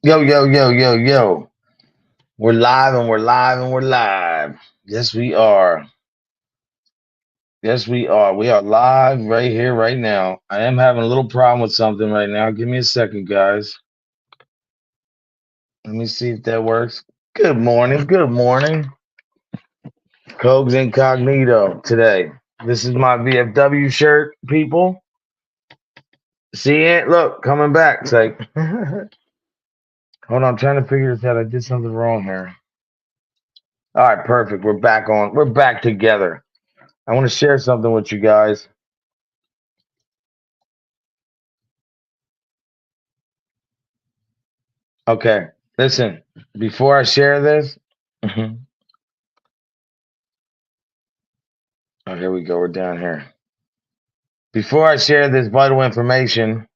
Yo, yo, yo, yo, yo. We're live and we're live and we're live. Yes, we are. Yes, we are. We are live right here, right now. I am having a little problem with something right now. Give me a second, guys. Let me see if that works. Good morning. Good morning. Cogs Incognito today. This is my VFW shirt, people. See it? Look, coming back. It's like, hold on. I'm trying to figure this out. I did something wrong here. All right, perfect. We're back on. We're back together. I want to share something with you guys. Okay, listen, before I share this, oh, here we go. We're down here. Before I share this vital information,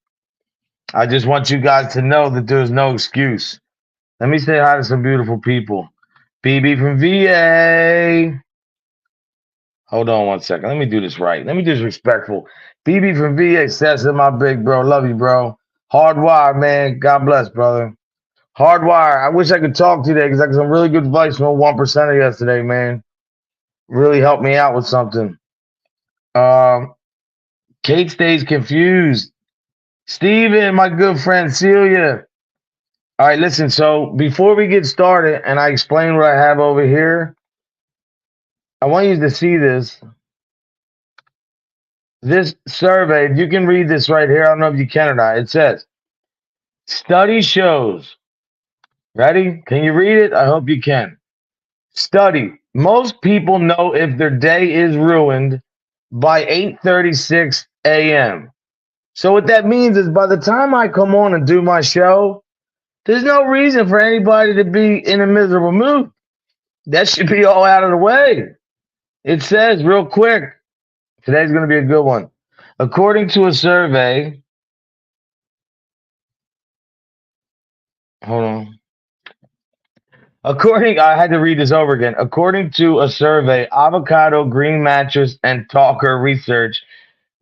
I just want you guys to know that there's no excuse. Let me say hi to some beautiful people. BB from VA. Hold on one second. Let me do this right. Let me do this respectful. BB from VA says to my big bro. Love you, bro. Hardwire, man. God bless, brother. Hardwire. I wish I could talk today because I got some really good advice from 1% yesterday, man. Really helped me out with something. Um, Kate stays confused. Steven, my good friend Celia. All right, listen. So before we get started and I explain what I have over here, I want you to see this. This survey, if you can read this right here, I don't know if you can or not. It says, study shows. Ready? Can you read it? I hope you can. Study. Most people know if their day is ruined by 8:36 a.m. So what that means is by the time I come on and do my show, there's no reason for anybody to be in a miserable mood. That should be all out of the way. It says real quick, today's going to be a good one. According to a survey, hold on. I had to read this over again. According to a survey, Avocado, Green Mattress, and Talker research,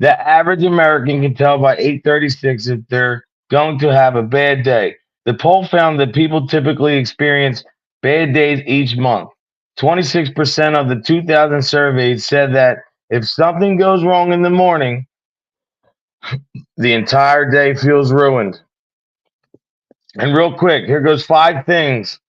the average American can tell by 8:36 if they're going to have a bad day. The poll found that people typically experience bad days each month. 26% of the 2,000 surveyed said that if something goes wrong in the morning, the entire day feels ruined. And real quick, here goes 5 things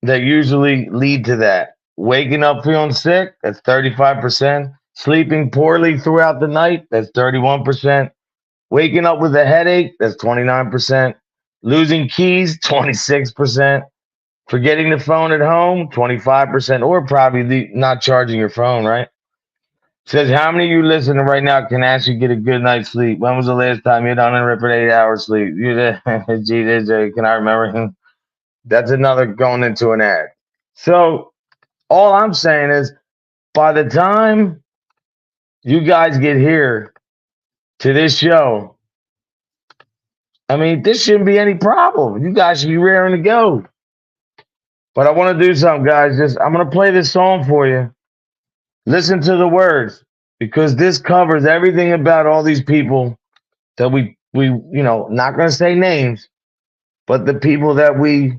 that usually lead to that. Waking up feeling sick, that's 35%. Sleeping poorly throughout the night, that's 31%. Waking up with a headache, that's 29%. Losing keys, 26%. Forgetting the phone at home, 25%, or probably not charging your phone, right? Says, how many of you listening right now can actually get a good night's sleep? When was the last time you had uninterrupted 8 hours sleep? Jesus, can I remember him? That's another going into an ad. So all I'm saying is by the time you guys get here to this show, I mean, this shouldn't be any problem. You guys should be raring to go. But I want to do something, guys. I'm going to play this song for you. Listen to the words because this covers everything about all these people that we not going to say names, but the people that we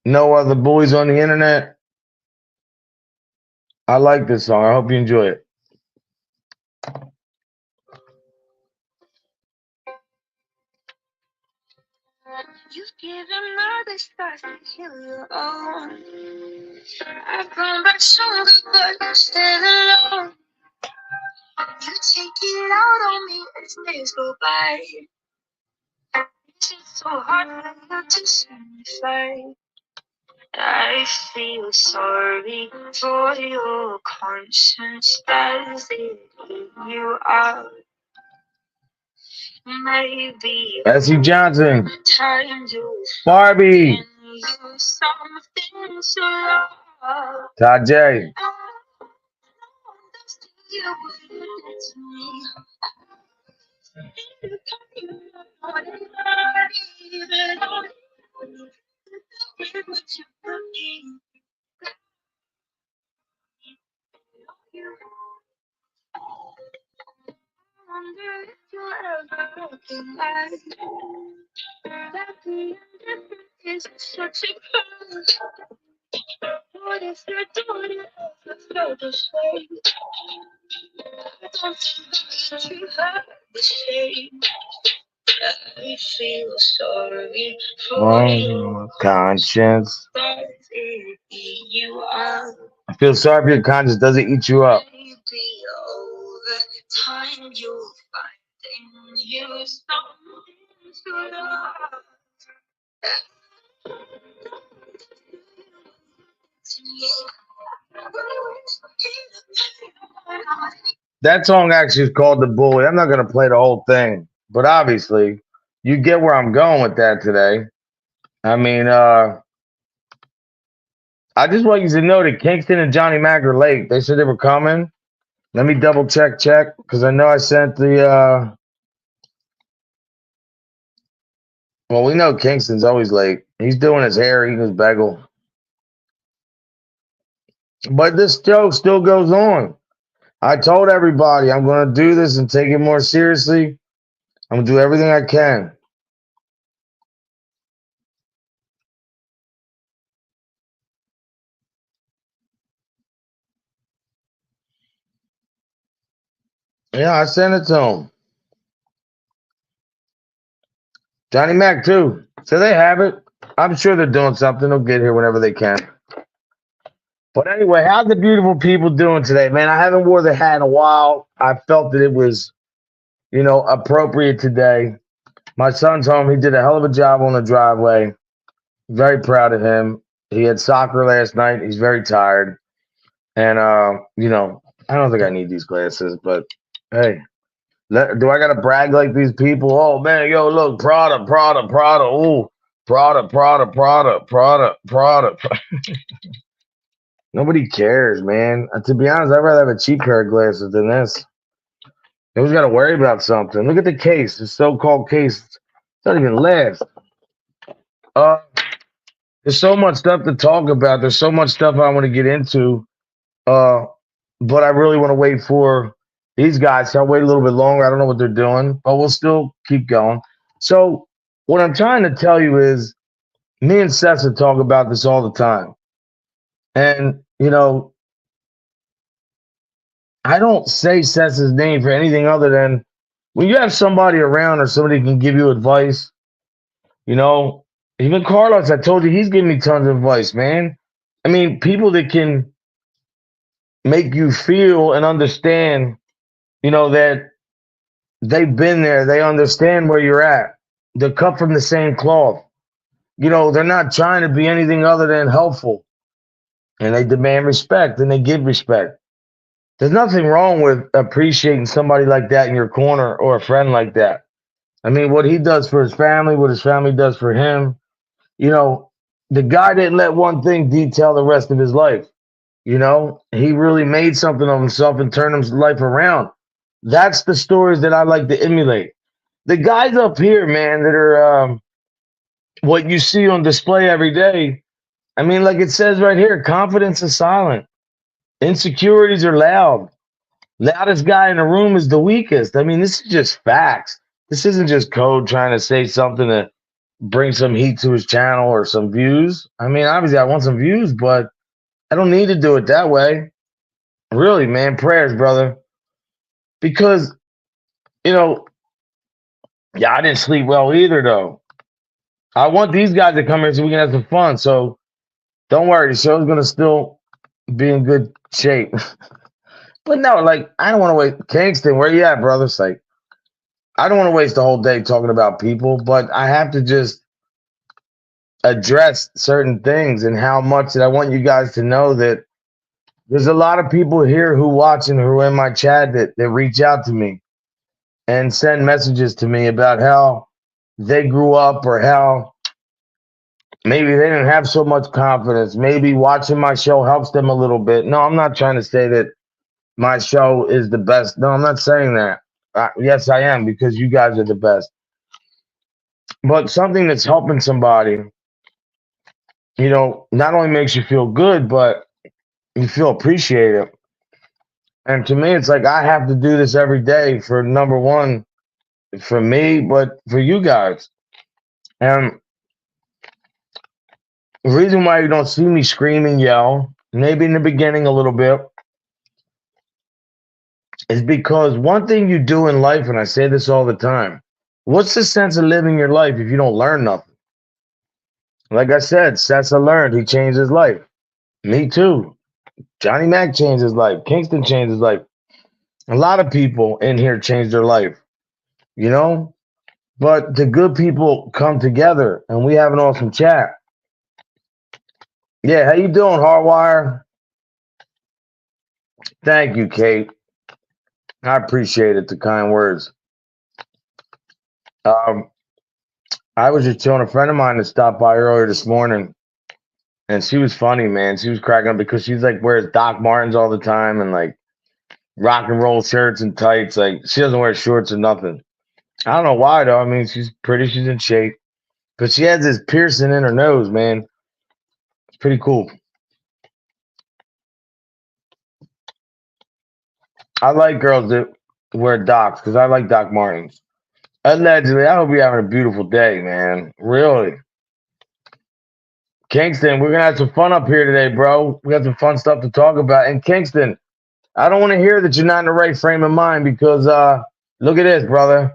know are the bullies on the internet. I like this song. I hope you enjoy it. You've given all the stars to kill your own. I've gone back stronger, but I'm still alone. You take it out on me as days go by. It's so hard for you to see me fight. I feel sorry for your conscience as it you out. Maybe Essie Johnson, Barbie, Todd J. Conscience. I feel sorry for your conscience. Does it eat you up? That song actually is called "The Bully." I'm not gonna play the whole thing, but obviously, you get where I'm going with that today. I mean, I just want you to know that Kingston and Johnny Mac are late. They said they were coming. Let me double check, because I know I sent the. Well, we know Kingston's always late. He's doing his hair, eating his bagel. But this show still goes on. I told everybody I'm going to do this and take it more seriously. I'm going to do everything I can. Yeah, I sent it to him. Johnny Mac, too. So they have it. I'm sure they're doing something. They'll get here whenever they can. But anyway, how's the beautiful people doing today, man? I haven't wore the hat in a while. I felt that it was, appropriate today. My son's home. He did a hell of a job on the driveway. Very proud of him. He had soccer last night. He's very tired. And, I don't think I need these glasses, but hey, do I got to brag like these people? Oh, man, yo, look, Prada, Prada, Prada. Ooh, Prada, Prada, Prada, Prada, Prada. Nobody cares, man. To be honest, I'd rather have a cheap pair of glasses than this. You always got to worry about something. Look at the case, the so-called case. It's not even last. Uh, there's so much stuff to talk about. There's so much stuff I want to get into. Uh, but I really want to wait for these guys. So I'll wait a little bit longer. I don't know what they're doing, but we'll still keep going. So what I'm trying to tell you is, me and Sessa talk about this all the time, and I don't say Sessa's name for anything other than when you have somebody around or somebody can give you advice. You know, even Carlos, I told you, he's giving me tons of advice, man. I mean, people that can make you feel and understand, that they've been there, they understand where you're at. They're cut from the same cloth. They're not trying to be anything other than helpful. And they demand respect and they give respect. There's nothing wrong with appreciating somebody like that in your corner or a friend like that. I mean, what he does for his family, what his family does for him, the guy didn't let one thing detail the rest of his life. He really made something of himself and turned his life around. That's the stories that I like to emulate. The guys up here, man, that are what you see on display every day. I mean, like it says right here, confidence is silent. Insecurities are loud. Loudest guy in the room is the weakest. I mean, this is just facts. This isn't just code trying to say something to bring some heat to his channel or some views. I mean, obviously, I want some views, but I don't need to do it that way. Really, man, prayers, brother. Because, you know, yeah, I didn't sleep well either, though. I want these guys to come here so we can have some fun. So don't worry, the show's going to still be in good shape. But no, like, I don't want to wait. Kingston, where you at, brother? It's like, I don't want to waste the whole day talking about people, but I have to just address certain things and how much that I want you guys to know that there's a lot of people here who watch and who are in my chat that reach out to me and send messages to me about how they grew up or how maybe they didn't have so much confidence. Maybe watching my show helps them a little bit. No, I'm not trying to say that my show is the best. No, I'm not saying that. Yes, I am, because you guys are the best. But something that's helping somebody, not only makes you feel good, but you feel appreciated. And to me, it's like I have to do this every day for number one, for me, but for you guys. And the reason why you don't see me scream and yell, maybe in the beginning a little bit, is because one thing you do in life, and I say this all the time, what's the sense of living your life if you don't learn nothing? Like I said, Sessa learned, he changed his life. Me too. Johnny Mac changed his life. Kingston changed his life. A lot of people in here changed their life, you know? But the good people come together and we have an awesome chat. Yeah, how you doing, Hardwire? Thank you, Kate. I appreciate it, the kind words. Um, I was just telling a friend of mine to stop by earlier this morning, and she was funny, man. She was cracking up because she's like wears Doc Martens all the time and like rock and roll shirts and tights. Like she doesn't wear shorts or nothing. I don't know why though. I mean, she's pretty, she's in shape, but she has this piercing in her nose, man. It's pretty cool. I like girls that wear Docs because I like Doc Martens. Allegedly, I hope you're having a beautiful day, man. Really. Kingston, we're gonna have some fun up here today, bro. We got some fun stuff to talk about. And Kingston, I don't want to hear that you're not in the right frame of mind because look at this, brother.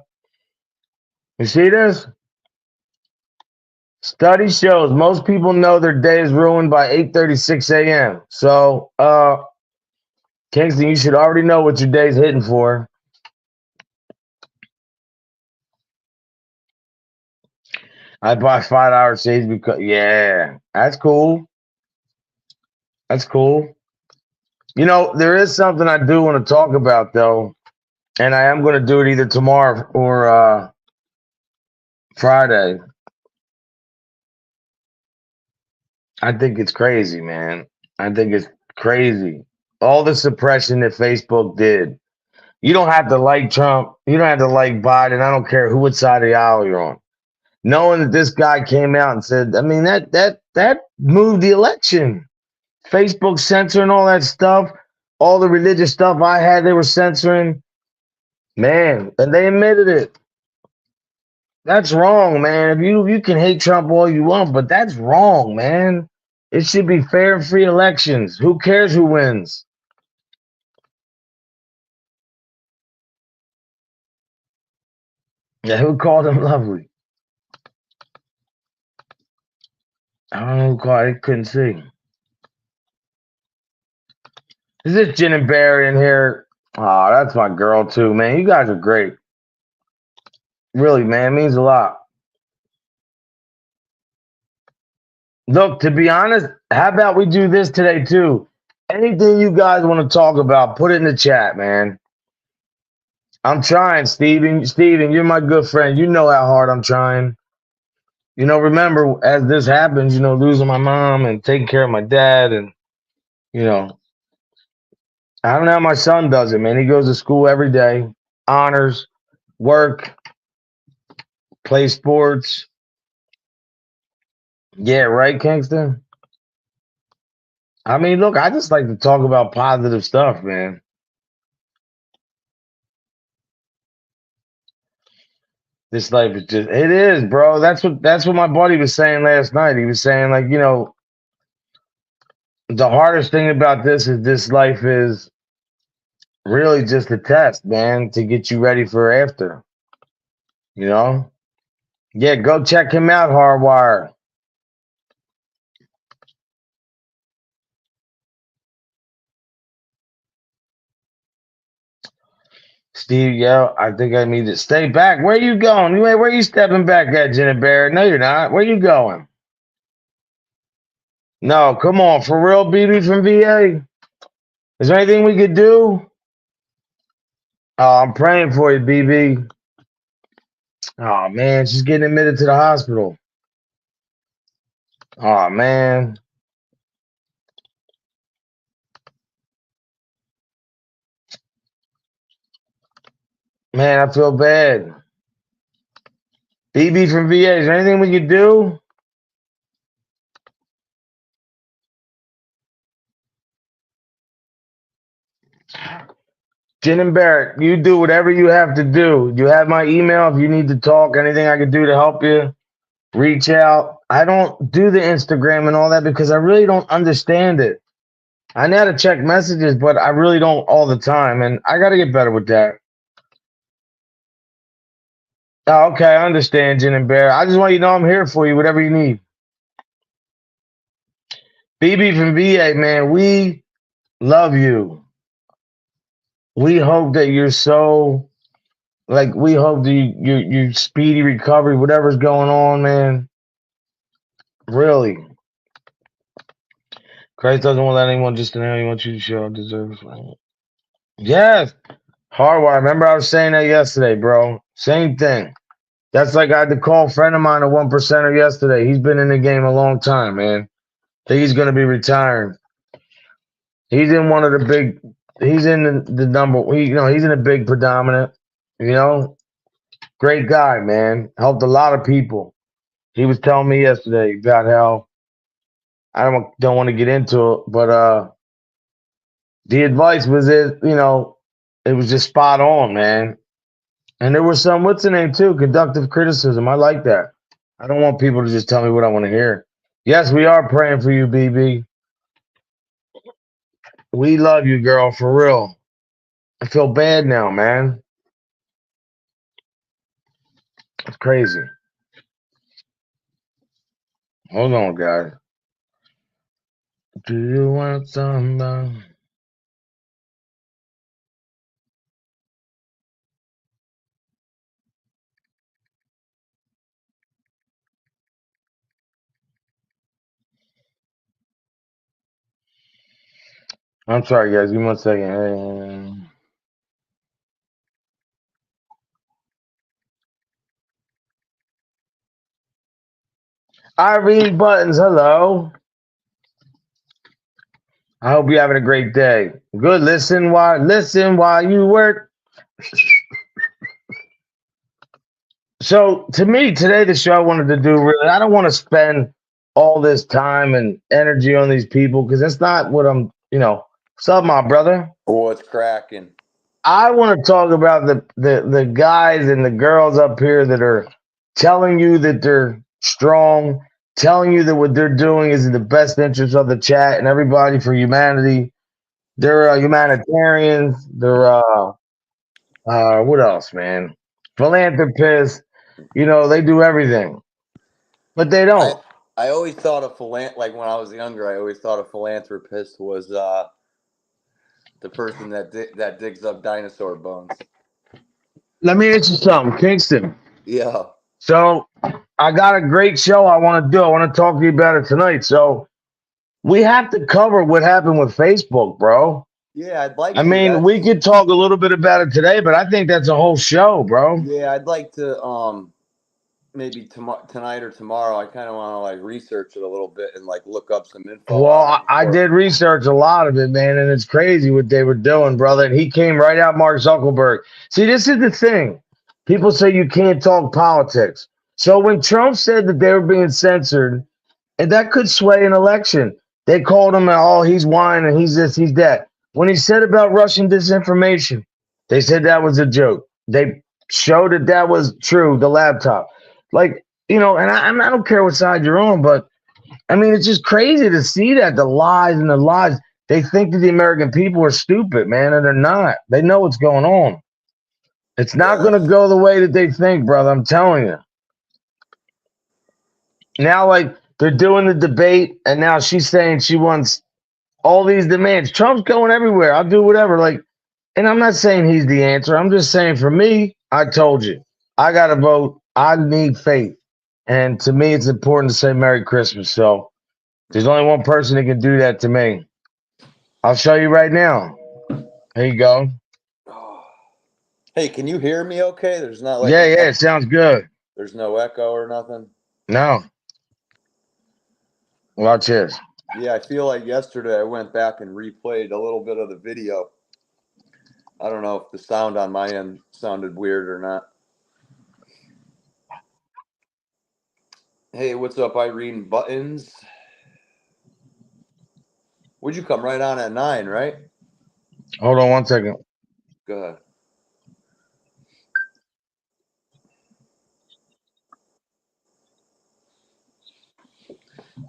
You see this? Study shows most people know their day is ruined by 8:36 a.m. So, Kingston, you should already know what your day's hitting for. I buy 5 hour shades because yeah, that's cool. That's cool. You know, there is something I do want to talk about though, and I am going to do it either tomorrow or Friday. I think it's crazy, man. I think it's crazy. All the suppression that Facebook did. You don't have to like Trump. You don't have to like Biden. I don't care who which side of the aisle you're on. Knowing that this guy came out and said, I mean, that moved the election. Facebook censoring all that stuff, all the religious stuff I had, they were censoring. Man, and they admitted it. That's wrong, man. If you can hate Trump all you want, but that's wrong, man. It should be fair and free elections. Who cares who wins? Yeah, who called him lovely? I don't know who called. I couldn't see. Is this Jen and Barry in here? Oh, that's my girl too, man. You guys are great. Really, man, it means a lot. Look, to be honest, how about we do this today too? Anything you guys want to talk about, put it in the chat, man. I'm trying, Steven. Steven, you're my good friend. You know how hard I'm trying. You know, remember, as this happens, you know, losing my mom and taking care of my dad, and, you know, I don't know how my son does it, man. He goes to school every day, honors, work, play sports. Yeah, right, Kingston? I mean, look, I just like to talk about positive stuff, man. This life is just it is, bro. That's what my buddy was saying last night. He was saying, like, you know, the hardest thing about this life is really just a test, man, to get you ready for after, you know? Yeah, go check him out, Hardwire. Steve, yeah, I think I need to stay back. Where you going? Where you stepping back at, Jenna Bear? No, you're not. Where you going? No, come on, for real, BB from VA. Is there anything we could do? Oh, I'm praying for you, BB. Oh man, she's getting admitted to the hospital. Oh man, man, I feel bad. BB from VA. Is there anything we could do? Jen and Barrett, you do whatever you have to do. You have my email if you need to talk. Anything I can do to help you, reach out. I don't do the Instagram and all that because I really don't understand it. I know how to check messages, but I really don't all the time, and I got to get better with that. Oh, okay, I understand, Jen and Bear. I just want you to know I'm here for you, whatever you need. BB from VA, man, we love you. We hope that you're so like we hope that you speedy recovery, whatever's going on, man. Really, Christ doesn't want anyone just to know. He wants you to show deserves. Yes, hardwire. Remember, I was saying that yesterday, bro. Same thing. That's like I had to call a friend of mine, a 1%er, yesterday. He's been in the game a long time, man. Think he's going to be retiring. He's in one of the big. He's in the number. He's in a big predominant. You know, great guy, man. Helped a lot of people. He was telling me yesterday about how I don't want to get into it, but the advice was it was just spot on, man. And there was some what's the name too, conductive criticism. I like that. I don't want people to just tell me what I want to hear. Yes, we are praying for you, BB. We love you, girl, for real. I feel bad now, man. It's crazy. Hold on, guys. Do you want somebody? I'm sorry, guys. Give me 1 second. Irene Buttons, hello. I hope you're having a great day. Good. Listen while you work. So to me, today the show I wanted to do really, I don't want to spend all this time and energy on these people because that's not what What's up, my brother? What's cracking? I want to talk about the guys and the girls up here that are telling you that they're strong, telling you that what they're doing is in the best interest of the chat and everybody for humanity. They're humanitarians. They're what else, man? Philanthropists. They do everything, but they I don't. I always thought a like when I was younger, I always thought a philanthropist was the person that digs up dinosaur bones. Let me ask you something, Kingston. Yeah, So I got a great show I want to do. I want to talk to you about it tonight. So we have to cover what happened with Facebook, bro. yeah, I'd like I to. mean, we That's could talk a little bit about it today, but I think that's a whole show, bro. yeah, I'd like to maybe tonight or tomorrow. I kind of want to like research it a little bit and like look up some info Well, on it I before. did research a lot of it, man, and it's crazy what they were doing, brother. And he came right out, Mark Zuckerberg. See, this is the thing. People say you can't talk politics. So when Trump said that they were being censored, and that could sway an election, they called him, oh, he's whining, he's this, he's that. When he said about Russian disinformation, they said that was a joke. They showed that that was true, the laptop. And I don't care what side you're on, but I mean, it's just crazy to see that the lies and the lies. They think that the American people are stupid, man, and they're not. They know what's going on. It's Yeah, not going to go the way that they think, brother. I'm telling you. Now, like, they're doing the debate, and now she's saying she wants all these demands. Trump's going everywhere. I'll do whatever. Like, and I'm not saying he's the answer. I'm just saying for me, I told you, I got to vote. I need faith. And to me, it's important to say Merry Christmas. So there's only one person that can do that to me. I'll show you right now. Here you go. hey, can you hear me? Okay, there's not like Yeah, yeah, it sounds good. there's no echo or nothing. No, watch this. Yeah, I feel like yesterday I went back and replayed a little bit of the video. I don't know if the sound on my end sounded weird or not. Hey, what's up, Irene Buttons? Would you come right on at 9, right? Hold on 1 second. Go ahead.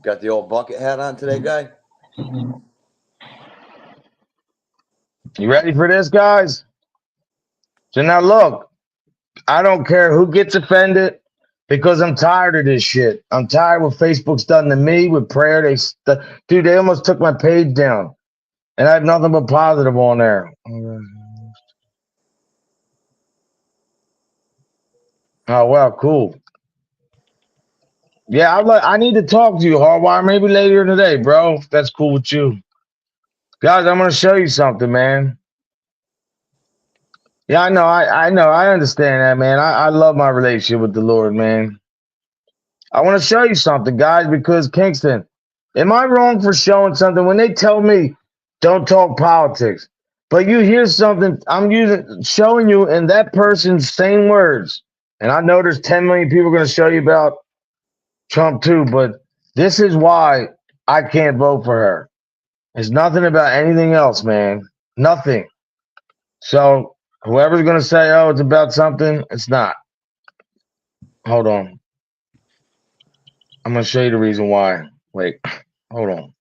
Got the old bucket hat on today, guy. You ready for this, guys? So now look, I don't care who gets offended because I'm tired of this shit. I'm tired of what Facebook's done to me with prayer. Dude, they almost took my page down, and I have nothing but positive on there. Oh wow, cool. Yeah, I need to talk to you, Hardwire, maybe later today, bro. If that's cool with you. Guys, I'm gonna show you something, man. Yeah, I know, I understand that, man. I love my relationship with the Lord, man. I want to show you something, guys, because Kingston, am I wrong for showing something when they tell me don't talk politics? But you hear something I'm using showing you in that person's same words. And I know there's 10 million people going to show you about Trump too, but this is why I can't vote for her. It's nothing about anything else, man. Nothing. So whoever's going to say, oh, it's about something, it's not. Hold on. I'm going to show you the reason why. Wait, hold on.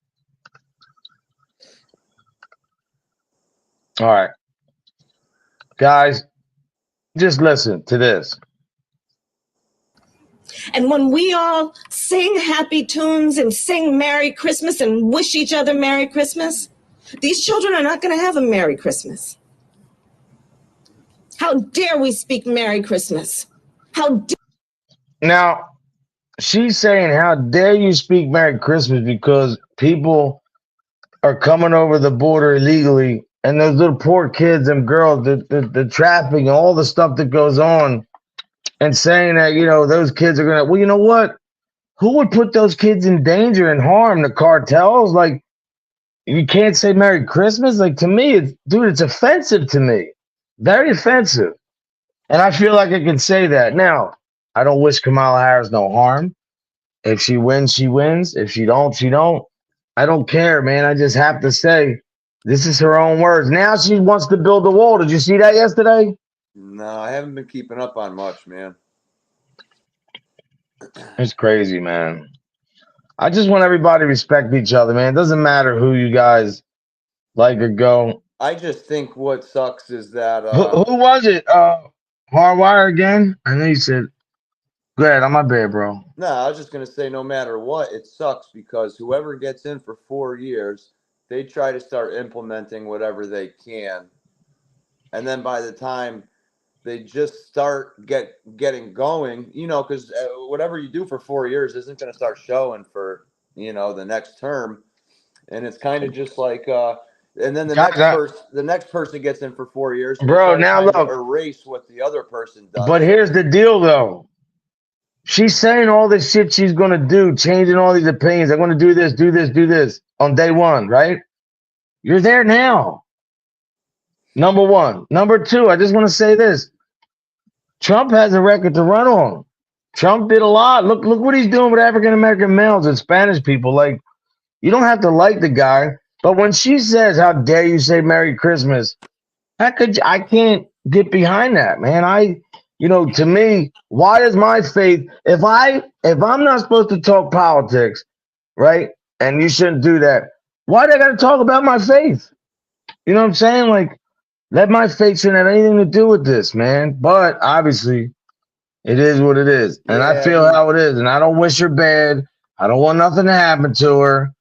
All right. Guys, just listen to this. And when we all sing happy tunes and sing Merry Christmas and wish each other Merry Christmas, these children are not going to have a Merry Christmas. How dare we speak Merry Christmas? Now, she's saying, how dare you speak Merry Christmas because people are coming over the border illegally and those little poor kids and girls, the trafficking, all the stuff that goes on, and saying that, those kids are going to, well, you know what? Who would put those kids in danger and harm? The cartels? Like, you can't say Merry Christmas? Like, to me, it's offensive to me. Very offensive. And I feel like I can say that. Now, I don't wish Kamala Harris no harm. If she wins, she wins. If she don't, she don't. I don't care, man. I just have to say, this is her own words. Now she wants to build a wall. Did you see that yesterday? No, I haven't been keeping up on much, man. It's crazy, man. I just want everybody to respect each other, man. It doesn't matter who you guys like or go. I just think what sucks is that Who was it? Hardwire again? I know you said. Go ahead, on my bed, bro. no, I was just gonna say no matter what, it sucks because whoever gets in for 4 years, they try to start implementing whatever they can. And then by the time they just start getting going, because whatever you do for 4 years isn't going to start showing for the next term, and it's kind of just like and then Guys, the next person gets in for 4 years, and they bro, try to now kind of look. erase what the other person But does. here's the deal, though. She's saying all this shit she's going to do, changing all these opinions. I'm going to do this, do this, do this on day one, right? You're there now. Number one. Number two, I just want to say this. Trump has a record to run on. Trump did a lot. Look what he's doing with African American males and Spanish people. Like, you don't have to like the guy, but when she says, "How dare you say Merry Christmas?" I can't get behind that, man. To me, why is my faith? If I'm not supposed to talk politics, right? And you shouldn't do that. Why do I got to talk about my faith? You know what I'm saying? Like, let my faith shouldn't have anything to do with this, man. But obviously, it is what it is, and I Yeah, feel how it is, and I don't wish her bad. I don't want nothing to happen to her.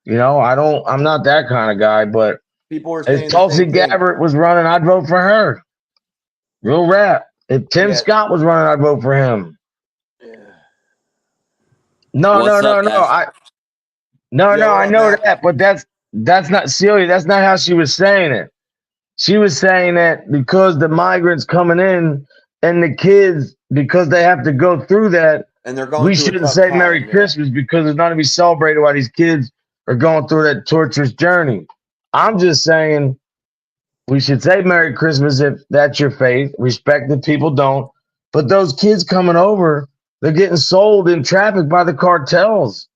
I'm not that kind of guy, but people were if saying the Tulsi same thing. Gabbard was running, I'd vote for her. Real rap. If Tim Yeah. Scott was running, I'd vote for him. Yeah. No, What's no, up, no, no. Ash? I What up, know Matt? that, but that's not Celia. That's not how she was saying it. She was saying that because the migrants coming in and the kids, because they have to go through that, And they're going we through a shouldn't tough say Merry time. Christmas because it's not to be celebrated while these kids are going through that torturous journey. I'm just saying we should say Merry Christmas if that's your faith. Respect that people don't. But those kids coming over, they're getting sold in traffic by the cartels.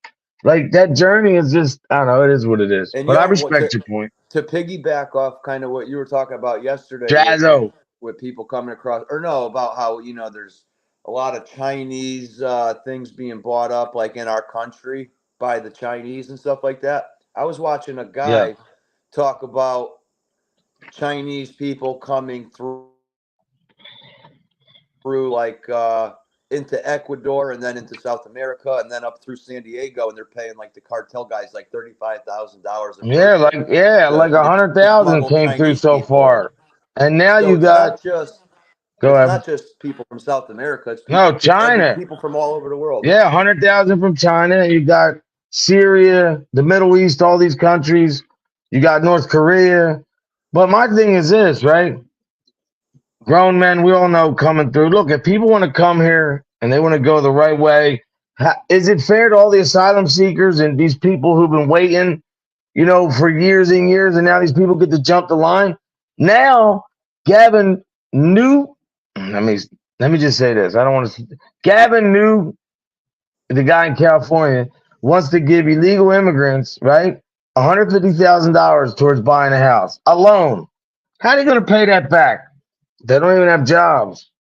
Like, that journey is just, I don't know, it is what it is. And But I what respect your point. to piggyback off kind of what you were talking about yesterday Jazzo. with people coming across, or no, about how there's a lot of Chinese things being bought up like in our country by the Chinese and stuff like that. I was watching a Yeah. guy talk about Chinese people coming through like into Ecuador and then into South America and then up through San Diego, and they're paying like the cartel guys like $35,000 a Yeah, person like to 100,000 smuggle came through Chinese so people in. far. And now So you got go it's ahead. not just people from South America. It's No, people China. people from all over the world. Yeah, 100,000 from China. You got Syria, the Middle East, all these countries. You got North Korea. But my thing is this, right? Grown men, we all know coming through. Look, if people want to come here and they want to go the right way, is it fair to all the asylum seekers and these people who've been waiting, for years and years, and now these people get to jump the line? Now, Gavin New, let me just say this. I don't want to. Gavin New, the guy in California, wants to give illegal immigrants, right, $150,000 towards buying a house alone. How are they going to pay that back? They don't even have jobs.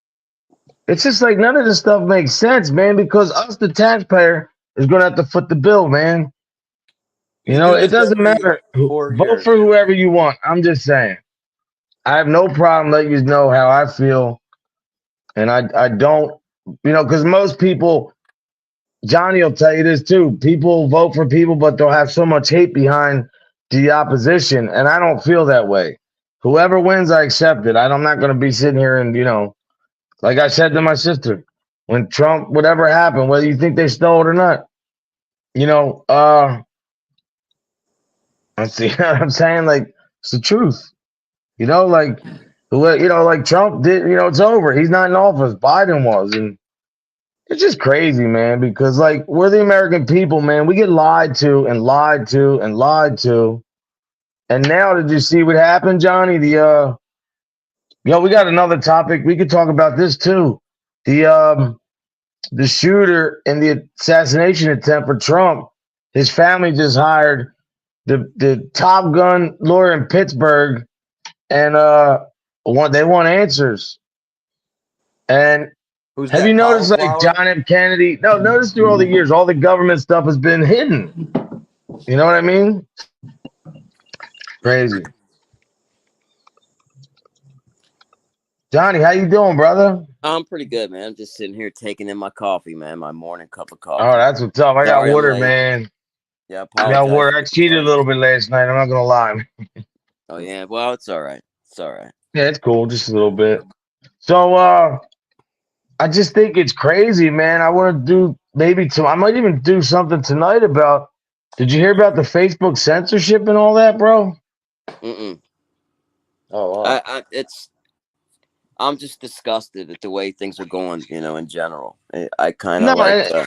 It's just like none of this stuff makes sense, man, because us, the taxpayer, is going to have to foot the bill, man. You do It this doesn't every matter. 4 Vote years. for whoever you want. I'm just saying. I have no problem letting you know how I feel. And I don't, because most people, Johnny will tell you this too. People vote for people, but they'll have so much hate behind the opposition. And I don't feel that way. Whoever wins, I accept it. I'm not going to be sitting here and, like I said to my sister, when Trump, whatever happened, whether you think they stole it or not, I see what I'm saying. Like, it's the truth. Like, like Trump did, it's over. He's not in office. Biden was. And it's just crazy, man, because like we're the American people, man. We get lied to and lied to and lied to. And now did you see what happened, Johnny? We got another topic. We could talk about this too. The shooter in the assassination attempt for Trump, his family just hired the Top Gun lawyer in Pittsburgh, and they want answers. And Who's have that? you noticed, like Cauliflower? John F. Kennedy? No, notice through all the years, all the government stuff has been hidden. You know what I mean? Crazy. Johnny, how you doing, brother? I'm pretty good, man. I'm just sitting here taking in my coffee, man. My morning cup of coffee. Oh, that's what's up. I got Sorry I'm water, late. man. Yeah, I got water. I cheated a little bit last night. I'm not gonna lie. Oh yeah, well, it's all right. It's all right. Yeah, it's cool, just a little bit. So, I just think it's crazy, man. I want to do I might even do something tonight about. Did you hear about the Facebook censorship and all that, bro? Mm-mm. Oh, wow. I'm just disgusted at the way things are going, in general. I kind of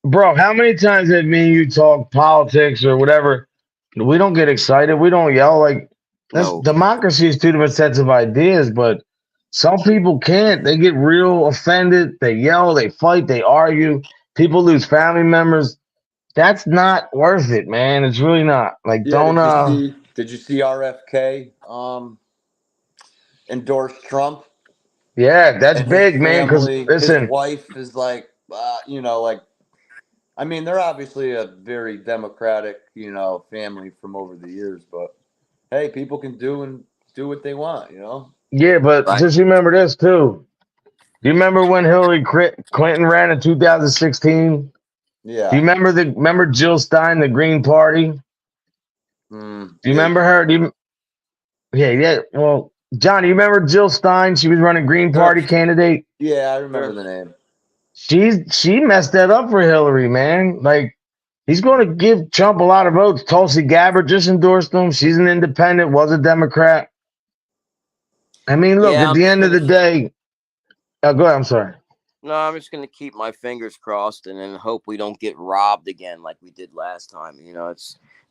bro, how many times have me and you talk politics or whatever? We don't get excited. We don't yell. Like, no. Democracy is two different sets of ideas, but some people can't. They get real offended. They yell, they fight, they argue. People lose family members. That's not worth it, man. It's really not. Like, Yeah, did you see RFK endorse Trump? Yeah, that's And big, man. Because his listen, wife is like, I mean, they're obviously a very democratic, family from over the years, but hey, people can do what they want, yeah, but Right. just remember this too. Do you remember when Hillary Clinton ran in 2016? Yeah. Do you remember Jill Stein, the Green Party? Do you remember her? Yeah. Well, John, do you remember Jill Stein? She was running Green Party candidate. Yeah, I remember the name. She messed that up for Hillary, man. Like, he's going to give Trump a lot of votes. Tulsi Gabbard just endorsed him. She's an independent, was a Democrat. I mean, look, at the end of the day. Go ahead. I'm sorry. No, I'm just gonna keep my fingers crossed and then hope we don't get robbed again like we did last time.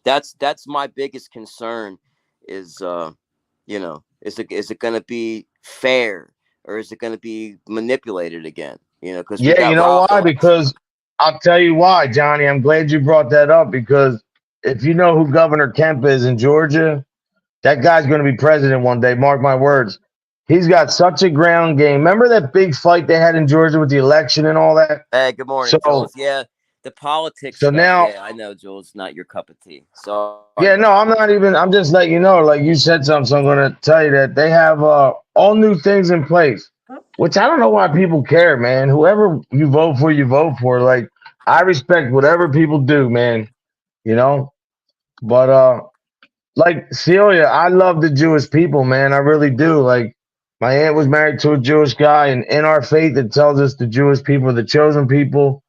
That's my biggest concern is is it gonna be fair or is it gonna be manipulated again? Because Yeah, you know why? Because I'll tell you why, Johnny. I'm glad you brought that up because if you know who Governor Kemp is in Georgia, that guy's going to be president one day. Mark my words. He's got such a ground game. Remember that big fight they had in Georgia with the election and all that? Hey, good morning, So, Jones. Yeah, The politics So stuff, now, yeah, I know, Joel, it's not your cup of tea. Sorry, yeah, no, buddy. I'm not even. I'm just letting you know. Like you said something, so I'm gonna tell you that they have all new things in place, which I don't know why people care, man. Whoever you vote for, you vote for. Like I respect whatever people do, man. You know, but like Celia, I love the Jewish people, man. I really do. Like my aunt was married to a Jewish guy, and in our faith, it tells us the Jewish people are the chosen people,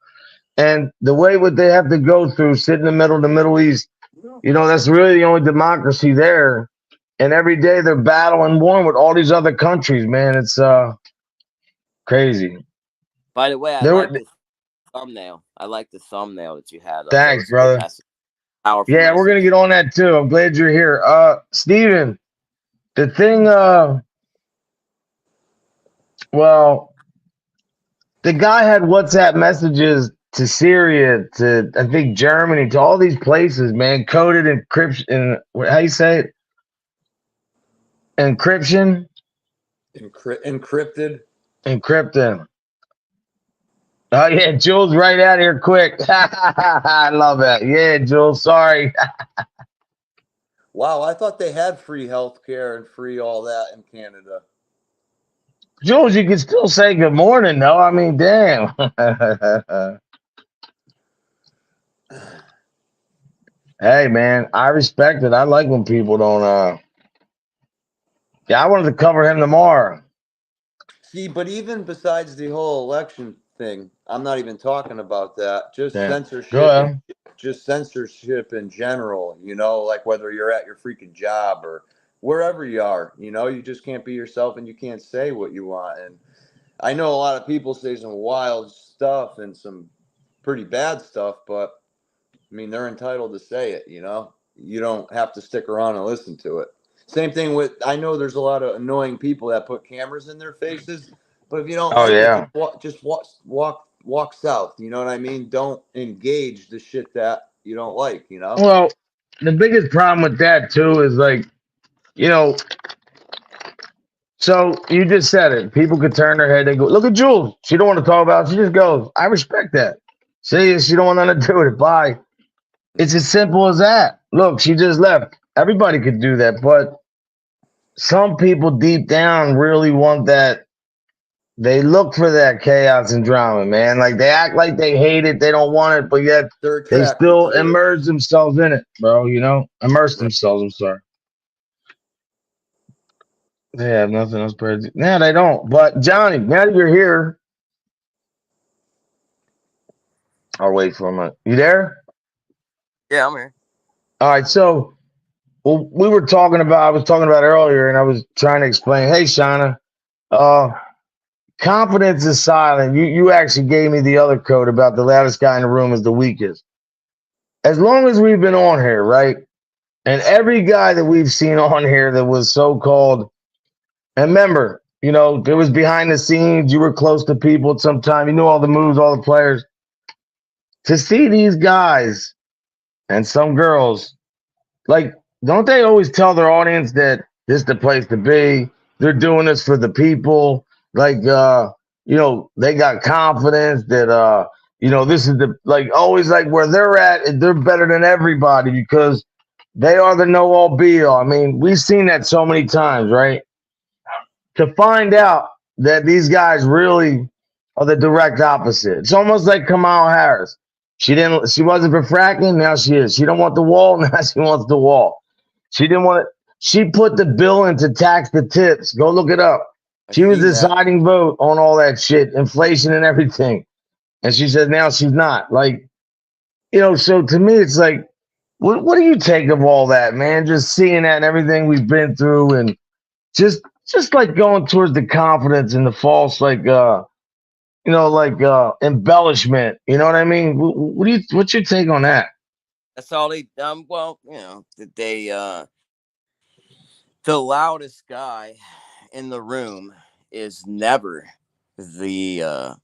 and the way what they have to go through, sit in the middle of the Middle East. That's really the only democracy there. And every day they're battling war with all these other countries, man. It's crazy. By the way, I There were like the thumbnail. I like the thumbnal that you had up. That Thanks, was a good brother. message. Powerful Yeah, we're gonna message. get on that too. I'm glad you're here. Steven, the thing well, the guy had WhatsApp messages to Syria, to I think Germany, to all these places, man, coded encryption, how you say it? Encryption? Encrypted. Encrypting. Oh yeah, Jules, right out here quick. I love that. Yeah, Jules, sorry. Wow, I thought they had free healthcare and free all that in Canada. Jules, you can still say good morning, though. I mean, damn. Hey, man, I respect it. I like when people don't. Yeah, I wanted to cover him tomorrow. See, but even besides the whole election thing, I'm not even talking about that. Damn. Go ahead. Just censorship in general. Like whether you're at your freaking job or wherever you are. You just can't be yourself and you can't say what you want. And I know a lot of people say some wild stuff and some pretty bad stuff, but I mean, they're entitled to say it. You don't have to stick around and listen to it. Same thing with, I know there's a lot of annoying people that put cameras in their faces, but if you don't Oh like it, yeah. walk south. You know what I mean? Don't engage the shit that you don't like. Well, the biggest problem with that too is like, you know, so you just said it. People could turn their head. They go, look at Jules. She don't want to talk about it. She just goes. I respect that. See, she don't want nothing to do with it. Bye. It's as simple as that. Look, she just left. Everybody could do that, but some people deep down really want that. They look for that chaos and drama, man. Like they act like they hate it, they don't want it, but yet They're they attracted still to it. immerse themselves in it, bro. Immerse Right. themselves. I'm sorry. They have nothing else better to do. Nah, they don't. But Johnny, now that you're here, I'll wait for a minute. You there? Yeah, I'm here. All right. So, well, I was talking about earlier, and I was trying to explain. Hey, Shauna, uh, confidence is silent. You actually gave me the other code about the loudest guy in the room is the weakest. As long as we've been on here, right? And every guy that we've seen on here that was so called, and remember, there was behind the scenes, you were close to people at some time, you knew all the moves, all the players. To see these guys and some girls, like, don't they always tell their audience that this is the place to be? They're doing this for the people. Like, they got confidence that, this is like, always like where they're at, they're better than everybody because they are the know all be all. I mean, we've seen that so many times, right? To find out that these guys really are the direct opposite. It's almost like Kamala Harris. She wasn't for fracking, now she is. She don't want the wall, now she wants the wall. She didn't want it. She put the bill in to tax the tips. Go look it up. I She was seen that. deciding vote on all that shit, inflation and everything. And she said now she's not. Like, so to me it's like, what do you take of all that, man? Just seeing that and everything we've been through and just like going towards the confidence and the false embellishment. You know what I mean? What's your take on that? That's all they well, they the loudest guy in the room is never the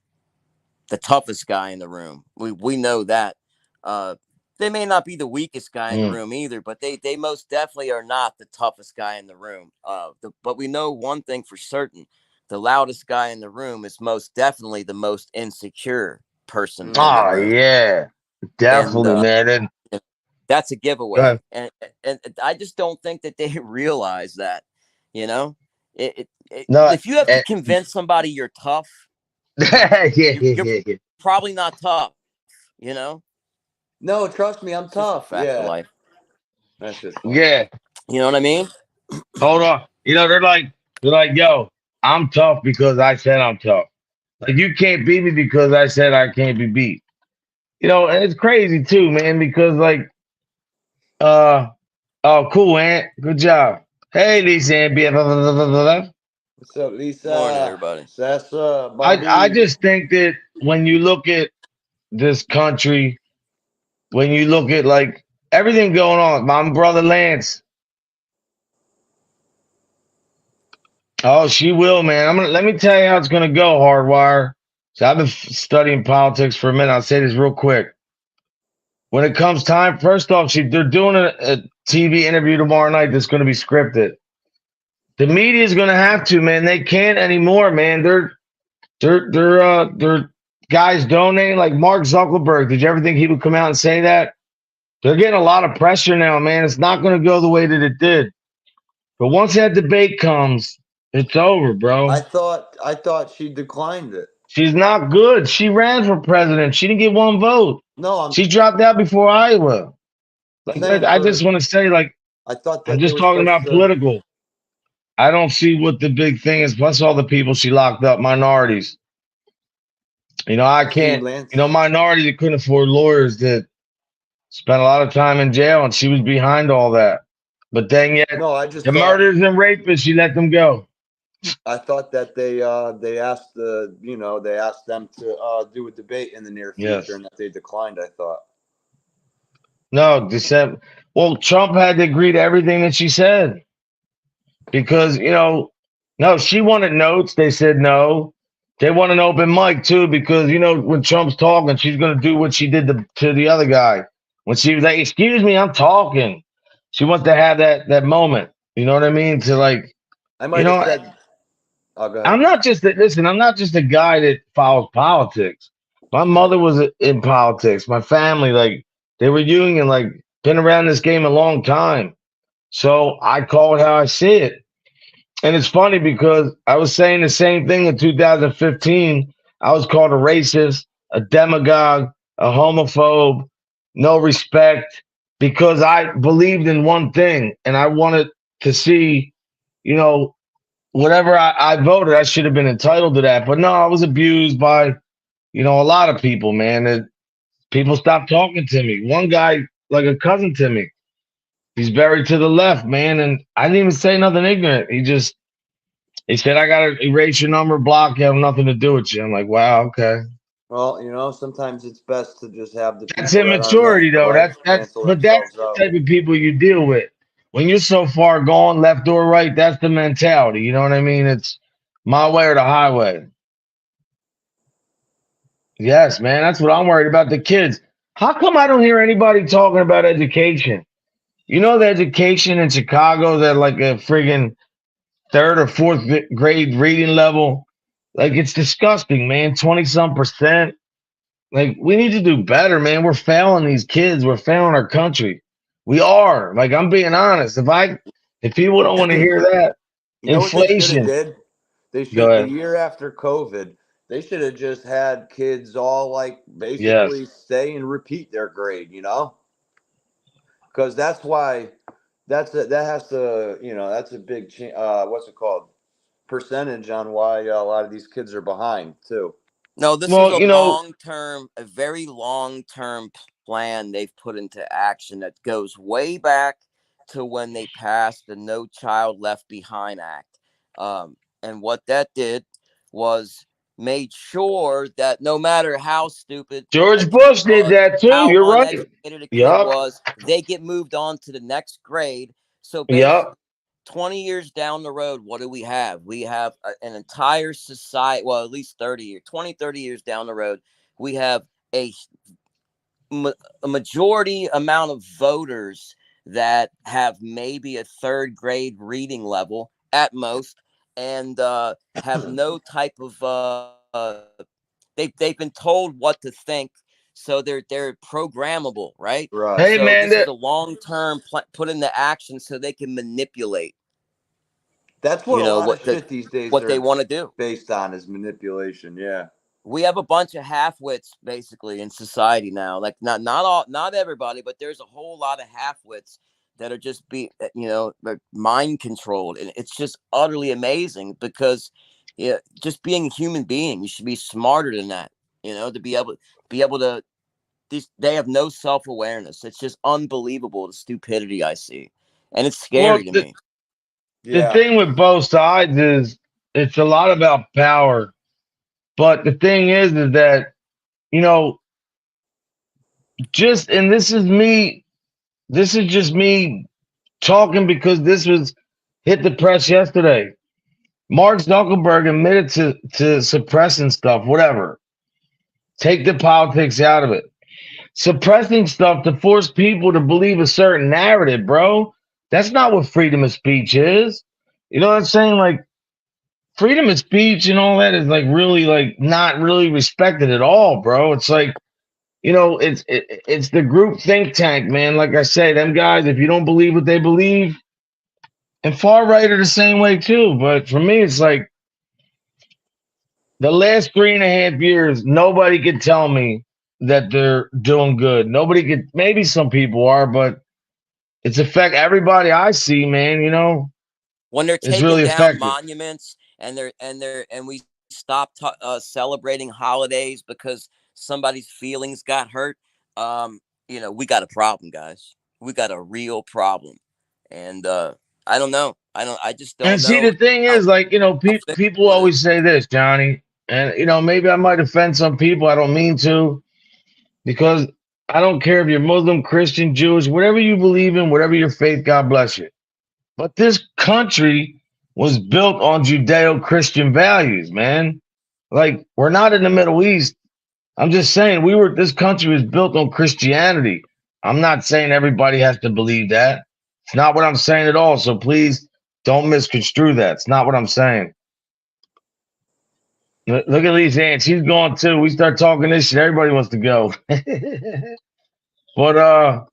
the toughest guy in the room. We know that. They may not be the weakest guy in the room either, but they most definitely are not the toughest guy in the room. But we know one thing for certain: the loudest guy in the room is most definitely the most insecure person in the Oh room. yeah. and Definitely, man. And that's a giveaway. uh, And I just don't think that they realize that. You know, no, if you have to and, convince somebody you're tough, yeah, yeah, you're yeah, probably not tough. You know, No, trust me, I'm it's just a tough. fact of Yeah, life. that's just funny. yeah. You know what I mean? Hold on. They're like, yo, I'm tough because I said I'm tough. Like you can't beat me because I said I can't be beat. And it's crazy too, man, because like, uh, oh, cool, Ant, good job. Hey, Lisa, Ant, BFF. What's up, Morning, Lisa? everybody. Sessa, I Bobby? just think that when you look at this country, when you look at like everything going on, my brother Lance. Oh, she will, man. Let me tell you how it's gonna go, Hardwire. So I've been studying politics for a minute. I'll say this real quick. When it comes time, first off, they're doing a TV interview tomorrow night that's going to be scripted. The media is going to have to, man. They can't anymore, man. They're guys donating like Mark Zuckerberg. Did you ever think he would come out and say that? They're getting a lot of pressure now, man. It's not going to go the way that it did. But once that debate comes, it's over, bro. I thought she declined it. She's not good. She ran for president. She didn't get one vote. No, She dropped out before Iowa. I'm Like saying I for. just want to say, like, I thought I'm that they just were talking supposed about to. political. I don't see what the big thing is. Plus all the people she locked up, minorities. I See, can't. Lance. Minorities that couldn't afford lawyers that spent a lot of time in jail, and she was behind all that. But then yet, No, I just the thought. murders and rapists, she let them go. I thought that they asked they asked them to do a debate in the near future Yes. and that they declined. I thought. No, December. Well, Trump had to agree to everything that she said. Because no, she wanted notes. They said no. They want an open mic too because when Trump's talking, she's gonna do what she did to the other guy when she was like, "Excuse me, I'm talking." She wants to have that moment. You know what I mean? To like, I you might have know, said. Oh, go ahead. I'm not just listen. I'm not just a guy that follows politics. My mother was in politics. My family, like, they were union, like, been around this game a long time. So I call it how I see it. And it's funny because I was saying the same thing in 2015. I was called a racist, a demagogue, a homophobe, no respect, because I believed in one thing and I wanted to see, you know, whatever I voted, I should have been entitled to that. But no, I was abused by, a lot of people, man. And people stopped talking to me. One guy, like a cousin to me, he's buried to the left, man. And I didn't even say nothing ignorant. He said, I got to erase your number, block you, have nothing to do with you. I'm like, wow, okay. Well, sometimes it's best to just have the That's people that aren't meant immaturity, in your though. life That's cancel but that's themselves the out. type of people you deal with. When you're so far gone, left or right, that's the mentality. You know what I mean? It's my way or the highway. Yes, man. That's what I'm worried about. The kids. How come I don't hear anybody talking about education? The education in Chicago that like a friggin' third or fourth grade reading level. Like it's disgusting, man. 20 some percent. Like we need to do better, man. We're failing these kids. We're failing our country. We are. Like I'm being honest. If people don't want to hear that, You know what they should have inflation. did? They Go should the ahead. year after COVID. They should have just had kids all like Yes. basically stay and repeat their grade. Because that's why that has to that's a big what's it called percentage on why a lot of these kids are behind too. No, this is Well, a very long term plan they've put into action that goes way back to when they passed the No Child Left Behind Act. And what that did was made sure that no matter how stupid a George kid Bush did was, that too. how You're right. uneducated a kid Yup. was, they get moved on to the next grade. So basically, Yup. 20 years down the road, what do we have? We have an entire society, well, at least 30 years, 20, 30 years down the road, we have a, a majority amount of voters that have maybe a third grade reading level at most and have no type of, they've been told what to think So they're programmable, right? Right. Hey So man, this is a long term put into action so they can manipulate, That's what a lot of what shit these days what they are want to do. based on is manipulation. Yeah. We have a bunch of half-wits basically in society now. Like not everybody, but there's a whole lot of half-wits that are just they're mind controlled, and it's just utterly amazing because, yeah, just being a human being, you should be smarter than that. To be able to. They have no self-awareness. It's just unbelievable the stupidity I see, and it's well, scary to me. the Yeah. thing with both sides is it's a lot about power. But the thing is that, you know, just, and this is just me talking because this was hit the press yesterday. Mark Zuckerberg admitted to suppressing stuff, whatever. Take the politics out of it. Suppressing stuff to force people to believe a certain narrative, bro. That's not what freedom of speech is. You know what I'm saying? Like, freedom of speech and all that is like really like not really respected at all, bro. It's like, it's the group think tank, man. Like I say, them guys, if you don't believe what they believe, and far right are the same way too. But for me, it's like the last 3.5 years, nobody could tell me that they're doing good. Nobody could. Maybe some people are, but it's affect everybody I see, man. When they're It's taking really down effective. monuments and we stop celebrating holidays because somebody's feelings got hurt, um, we got a problem, guys. We got a real problem, and I don't know. I just And don't see, know the thing how is, like, people fixable it is. always say this, Johnny, and maybe I might offend some people. I don't mean to, because I don't care if you're Muslim, Christian, Jewish, whatever you believe in, whatever your faith, God bless you. But this country was built on Judeo Christian values, man. Like, we're not in the Middle East. I'm just saying this country was built on Christianity. I'm not saying everybody has to believe that. It's not what I'm saying at all. So please don't misconstrue that. It's not what I'm saying. Look at Lisa Ann. She's gone too. We start talking this shit. Everybody wants to go. But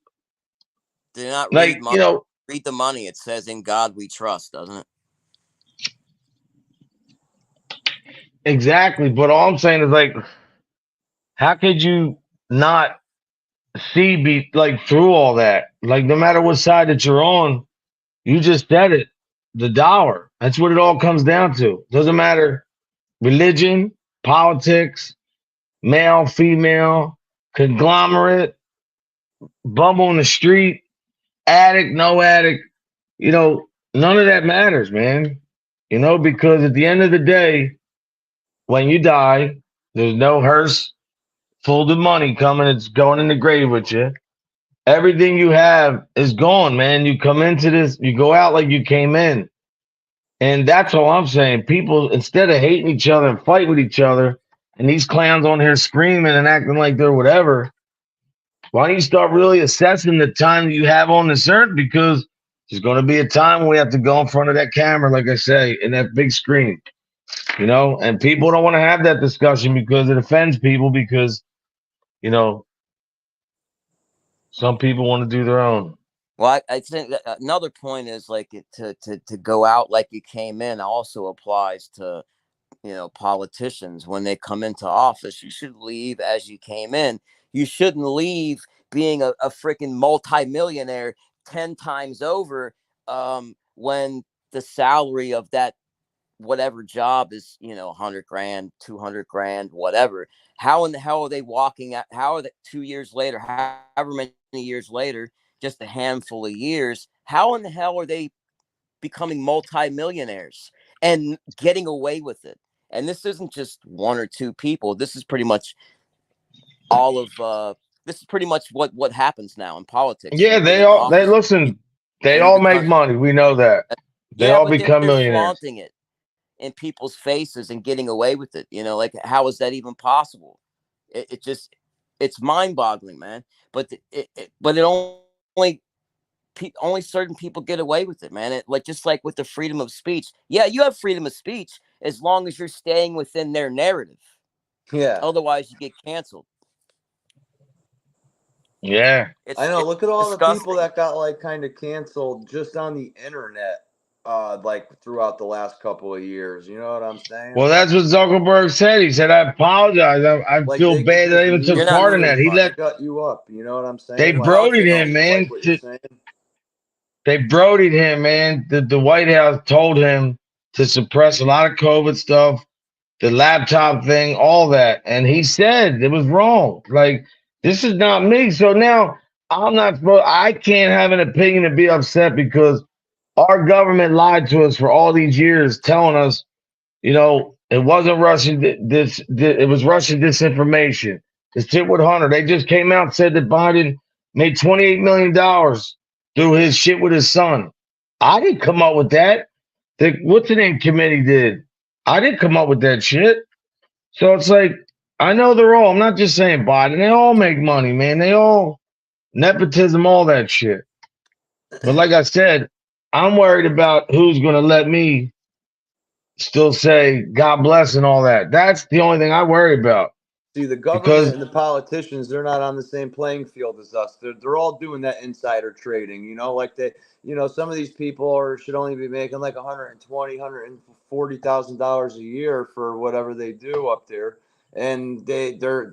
Do not read like, money. Read the money. It says, "In God we trust," doesn't it? exactly. But all I'm saying is, like, how could you not see be like through all that? Like, no matter what side that you're on, you just said it. The dollar. That's what it all comes down to. Doesn't matter religion, politics, male, female, conglomerate, bum on the street, addict, no addict. None of that matters, man. Because at the end of the day, when you die, there's no hearse full of money coming. It's going in the grave with you. Everything you have is gone, man. You come into this, you go out like you came in. And that's all I'm saying. People, instead of hating each other and fight with each other, and these clowns on here screaming and acting like they're whatever, why don't you start really assessing the time that you have on this earth? Because there's going to be a time when we have to go in front of that camera, like I say, in that big screen, and people don't want to have that discussion because it offends people because, you know, some people want to do their own. Well, I think another point is like to go out like you came in also applies to politicians when they come into office. You should leave as you came in. You shouldn't leave being a freaking multimillionaire 10 times over, when the salary of that whatever job is 100 grand, 200 grand, whatever. How in the hell are they walking out? How are they 2 years later, however many years later, just a handful of years, how in the hell are they becoming multimillionaires and getting away with it? And this isn't just one or two people. This is pretty much all of this is pretty much what happens now in politics. Yeah, You get they in all they office listen. They and you all make become, money. We know that. They yeah, all but become they're millionaires. flaunting it in people's faces and getting away with it. Like, how is that even possible? It just, it's mind boggling, man. But but it only certain people get away with it, man. It, like, just like with the freedom of speech. Yeah, you have freedom of speech as long as you're staying within their narrative. Yeah. Otherwise, you get canceled. Yeah. I know. It's Look at all the people disgusting. that got like kind of canceled just on the internet, like throughout the last couple of years. You know what I'm saying? Well, that's what Zuckerberg said. He said, "I apologize. I Like feel they could bad that just I even You're took mute not part in you that." and He just let shut you up. You know what I'm they saying? Like, well, brodied you him, know, man. like what you're saying. They brodied him, man. The White House told him to suppress a lot of COVID stuff, the laptop thing, all that, and he said it was wrong. Like, this is not me. So now I'm not supposed. I can't have an opinion and be upset because our government lied to us for all these years, telling us, it wasn't Russian. It was Russian disinformation. This tip with Hunter. They just came out and said that Biden made $28 million through his shit with his son. I didn't come up with that. The what's the name committee did. I didn't come up with that shit. So it's like I know they're all. I'm not just saying Biden. They all make money, man. They all nepotism, all that shit. But like I said, I'm worried about who's going to let me still say God bless and all that. That's the only thing I worry about See, the because government and the politicians, they're not on the same playing field as us. They're all doing that insider trading, you know, like some of these people should only be making like 120, $140,000 a year for whatever they do up there. And they're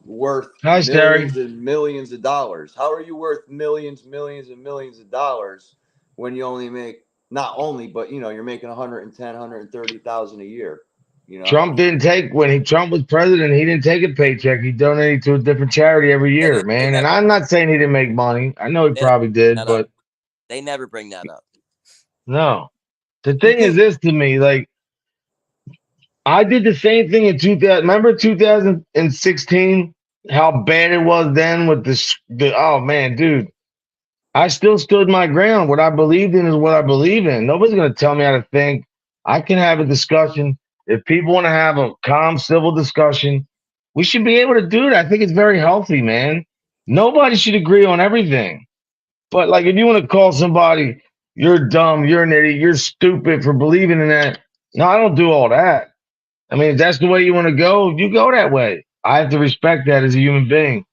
worth hi, millions Terry. and millions of dollars. How are you worth millions, millions and millions of dollars when you only make not only, but you're making 110, 130,000 a year, you know? Trump didn't take when Trump was president. He didn't take a paycheck. He donated to a different charity every yeah, year, they man. And never I'm not saying he didn't make money. I know he they never probably bring did, that up. but They never bring that up. no. The You thing is think this to me, like I did the same thing in 2000. Remember 2016? How bad it was then with oh man, dude. I still stood my ground. What I believed in is what I believe in. Nobody's going to tell me how to think. I can have a discussion. If people want to have a calm, civil discussion, we should be able to do it. I think it's very healthy, man. Nobody should agree on everything. But like, if you want to call somebody, you're dumb, you're an idiot, you're stupid for believing in that. No, I don't do all that. I mean, if that's the way you want to go, you go that way. I have to respect that as a human being.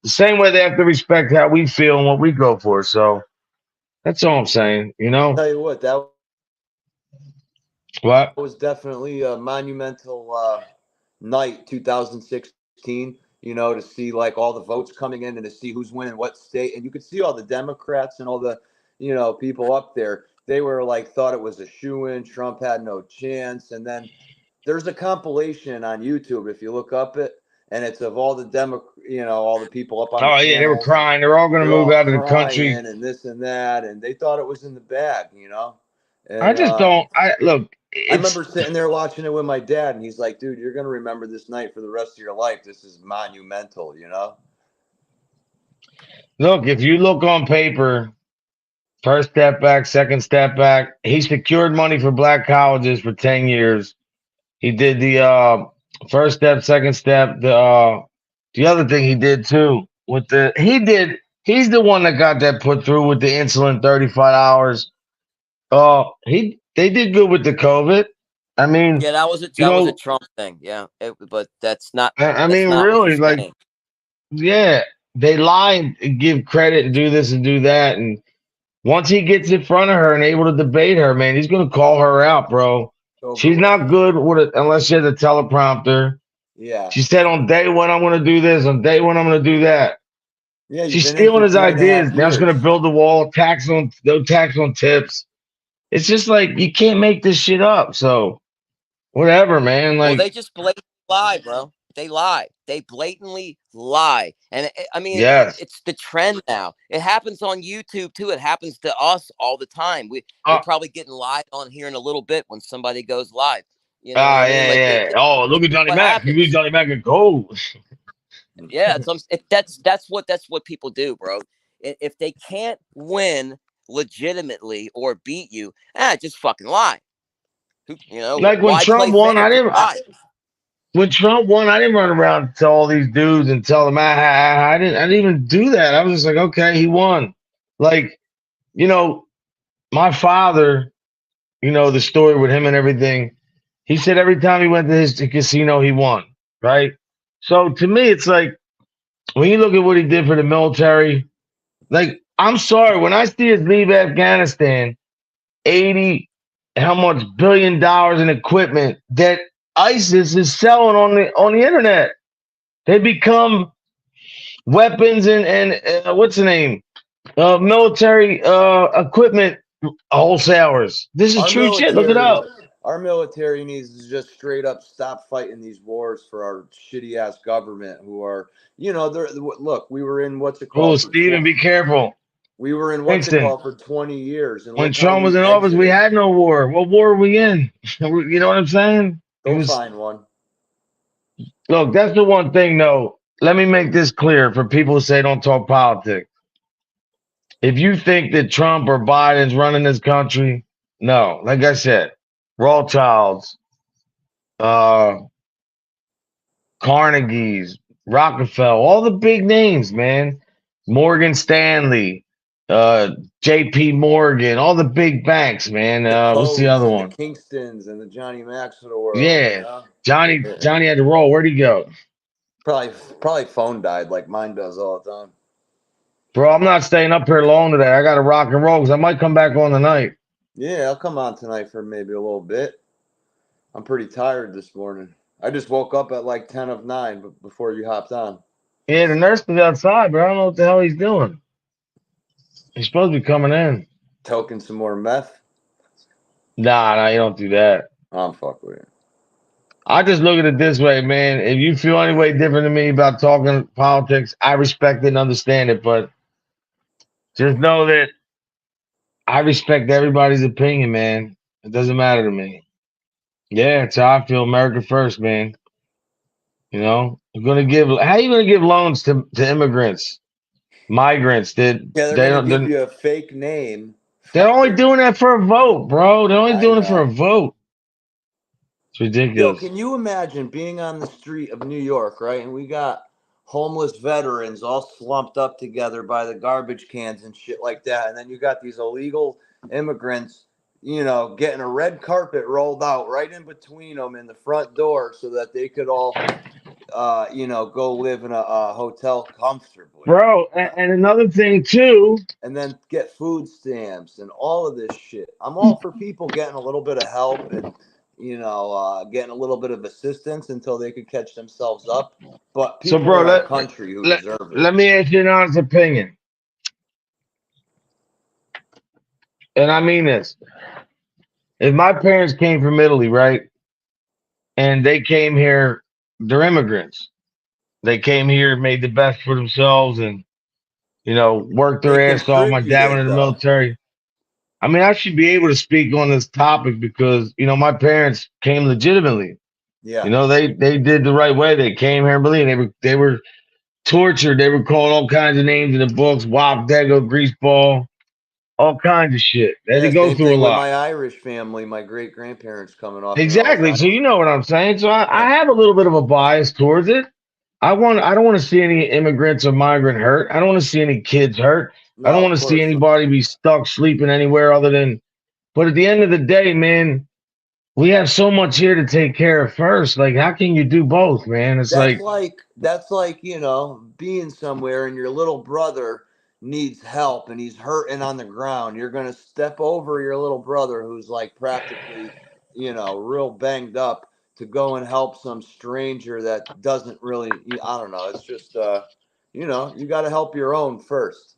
The same way they have to respect how we feel and what we go for. So that's all I'm saying. tell you what, that What? was definitely a monumental night, 2016. To see like all the votes coming in and to see who's winning what state, and you could see all the Democrats and all the people up there. They were like thought it was a shoe-in. Trump had no chance, and then there's a compilation on YouTube if you look up it, and it's of all the all the people up on the Oh yeah, they were panels. crying. They're all going to They're move all out of the country. crying and this and that, and they thought it was in the bag. I And just don't. I look. I It's remember sitting there watching it with my dad, and he's like, "Dude, you're gonna remember this night for the rest of your life. This is monumental." look. If you look on paper, first step back, second step back. He secured money for black colleges for 10 years. He did the first step, second step. The other thing he did too with the he did. He's the one that got that put through with the insulin 35 hours. He they did good with the COVID. I mean, Yeah, that you was a know, Trump thing. Yeah, but that's not I mean, what you're really, like, saying. yeah, they lie and give credit and do this and do that. And once he gets in front of her and able to debate her, man, he's gonna call her out, bro. Over She's with. not good with it unless she has a teleprompter. Yeah, She said on day one I'm gonna do this, on day one I'm gonna do that. yeah. You've She's been in stealing for his three and a ideas. half Now she's gonna years. build the wall, no tax on tips. It's just like you can't make this shit up. So whatever, man. Well, Like, they just blatantly lie, bro. They lie. They blatantly lie, and I mean, yes. it's the trend now. It happens on YouTube too. It happens to us all the time. We're Uh, probably getting lied on here in a little bit when somebody goes live. You know what I mean? yeah, Like yeah. Oh, look this at is Johnny what Mac. You beat happens. Johnny Mac at gold. Yeah, that's what people do, bro. If they can't win legitimately or beat you, just fucking lie. Like when Why Trump play won, fair? Just lie. when Trump won, I didn't run around to all these dudes and tell them I didn't even do that. I was just like, okay, he won. Like, you know, my father, the story with him and everything. He said every time he went to his casino, he won, right? So to me, it's like When you look at what he did for the military, like I'm sorry, when I see us leave Afghanistan, 80 how much $1 billion in equipment that ISIS is selling on the internet. They become weapons and what's the name? Military equipment wholesalers. This is Our true shit. Look it military, up. our military needs to just straight up stop fighting these wars for our shitty ass government. Who are, they're look. We were in what's it Oh, called for Steven, be careful. we were in what's it Kingston. called for 20 years, and When look how Trump was we in office, we exited. had no war. What war were we in? You know what I'm saying? It Go was find one. look, that's the one thing though. Let me make this clear for people who say don't talk politics. If you think that Trump or Biden's running this country, no. Like I said, Rothschilds, uh, Carnegie's, Rockefeller, all the big names, man. Morgan Stanley, uh, J.P. Morgan, all the big banks, man. The What's the Kochs other and the one? Kingstons and the Johnny Macs of the world. Yeah, Johnny had to roll. Where'd he go? Probably phone died like mine does all the time. Bro, I'm not staying up here alone today. I got to rock and roll because I might come back on tonight. Yeah, I'll come on tonight for maybe a little bit. I'm pretty tired this morning. I just woke up at like 10 of 9 but before you hopped on. Yeah, the nurse is outside, but I don't know what the hell he's doing. He's supposed to be coming in. Toking some more meth. Nah, you don't do that. I'm fuck with you. I just look at it this way, man. If you feel any way different than me about talking politics, I respect it and understand it. But just know that I respect everybody's opinion, man. It doesn't matter to me. Yeah, it's how I feel. America first, man. You know, I'm gonna give. How you gonna give loans to immigrants, migrants that Yeah, they're they gonna don't? give you a fake name. They're only Fucker. doing that for a vote, bro. They're only I doing it for a know. vote. It's Yo, ridiculous, can you imagine being on the street of New York, right? And we got homeless veterans all slumped up together by the garbage cans and shit like that. And then you got these illegal immigrants, getting a red carpet rolled out right in between them in the front door so that they could all, go live in a hotel comfortably. bro. And another thing too. And then get food stamps and all of this shit. I'm all for people getting a little bit of help and getting a little bit of assistance until they could catch themselves up. But So, people bro, in our country who let, deserve it. let me ask you an honest opinion, and I mean this. If my parents came from Italy, right, and they came here, they're immigrants. They came here, made the best for themselves, and worked They their ass off. My dad went contributed in the though. military. I mean, I should be able to speak on this topic because my parents came legitimately. Yeah. They did the right way. They came here and believed they were tortured. They were called all kinds of names in the books: wop, dago, greaseball, all kinds of shit. They had to Yeah, go same through a thing with lot. my Irish family, my great grandparents coming off, Exactly. So Italian. you know what I'm saying. So I Yeah. have a little bit of a bias towards it. I don't want to see any immigrants or migrant hurt. I don't want to see any kids hurt. I No, don't of want to see course. anybody be stuck sleeping anywhere other than. But at the end of the day, man, we have so much here to take care of first. Like, how can you do both, man? It's That's like, like being somewhere and your little brother needs help and he's hurting on the ground. You're gonna step over your little brother who's like practically, real banged up to go and help some stranger that doesn't really. I don't know. It's just you got to help your own first.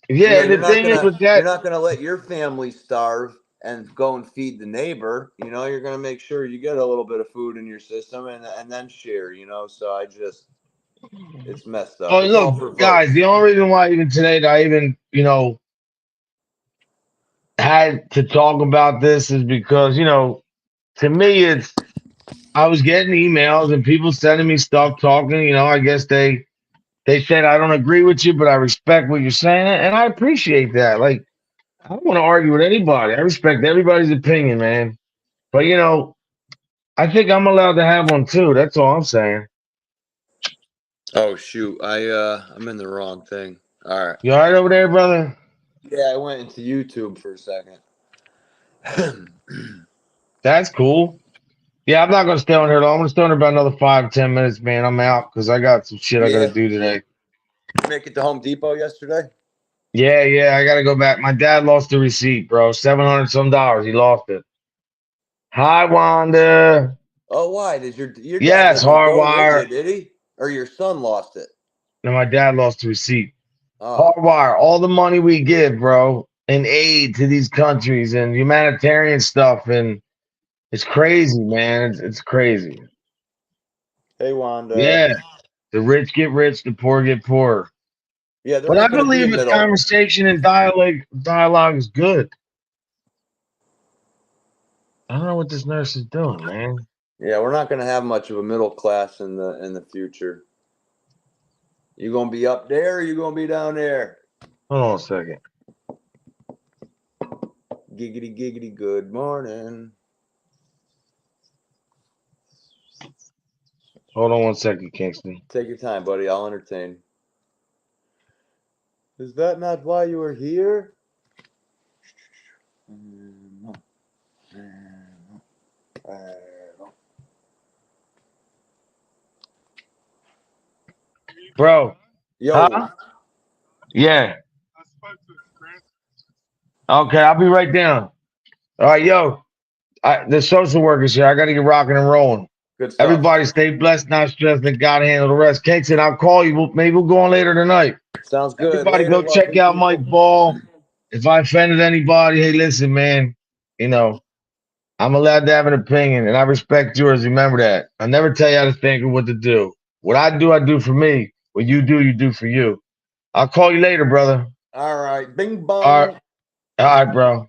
yeah. You're The not thing is gonna with you're that, not gonna let your family starve and go and feed the neighbor. You're gonna make sure you get a little bit of food in your system and then share. So it's messed oh, up. It's all for look, guys, the votes. only reason why even today that I even, had to talk about this is because, to me, I was getting emails and people sending me stuff talking, I guess they said, I don't agree with you, but I respect what you're saying. And I appreciate that. Like, I don't want to argue with anybody. I respect everybody's opinion, man. But, I think I'm allowed to have one too. That's all I'm saying. Oh shoot, I'm in the wrong thing. All right. You all right over there, brother? Yeah, I went into YouTube for a second. That's cool. Yeah, I'm not gonna stay on here long. I'm gonna stay on here about another 5, 10 minutes, man. I'm out because I got some shit I Yeah. gotta do today. Make it to Home Depot yesterday? Yeah, I gotta go back. My dad lost the receipt, bro. $700 some dollars. He lost it. Hi, Wanda. Oh, why? Did your dad Yes, doesn't go with hardwire. you, did he? Or your son lost it? No, my dad lost the receipt. Oh, Hardwire, all the money we give, bro, in aid to these countries and humanitarian stuff, and it's crazy, man. It's crazy. hey Wanda. Yeah, the rich get rich, the poor get poorer. Yeah, there But I ain't gonna be a believe a middle. conversation and dialogue is good. I don't know what this nurse is doing, man. Yeah, we're not gonna have much of a middle class in the future. You gonna be up there, or you gonna be down there? Hold on a second. Giggity giggity. Good morning. Hold on one second, Kingston. Take your time, buddy. I'll entertain. Is that not why you were here? Bro, Yo, huh? Yeah. Okay, I'll be right down. All right, yo. The social workers here. I got to get rocking and rolling. good stuff. Everybody stay blessed, not stressed, and God handle the rest. Kingston, I'll call you. Maybe we'll go on later tonight. Sounds good. Everybody Later, go check lovely out people. Mike Ball. If I offended anybody, hey, listen, man, you know, I'm allowed to have an opinion, and I respect yours. Remember that. I never tell you how to think or what to do. What I do for me. What you do for you. I'll call you later, brother. All right. Bing All right, bong. all right, bro.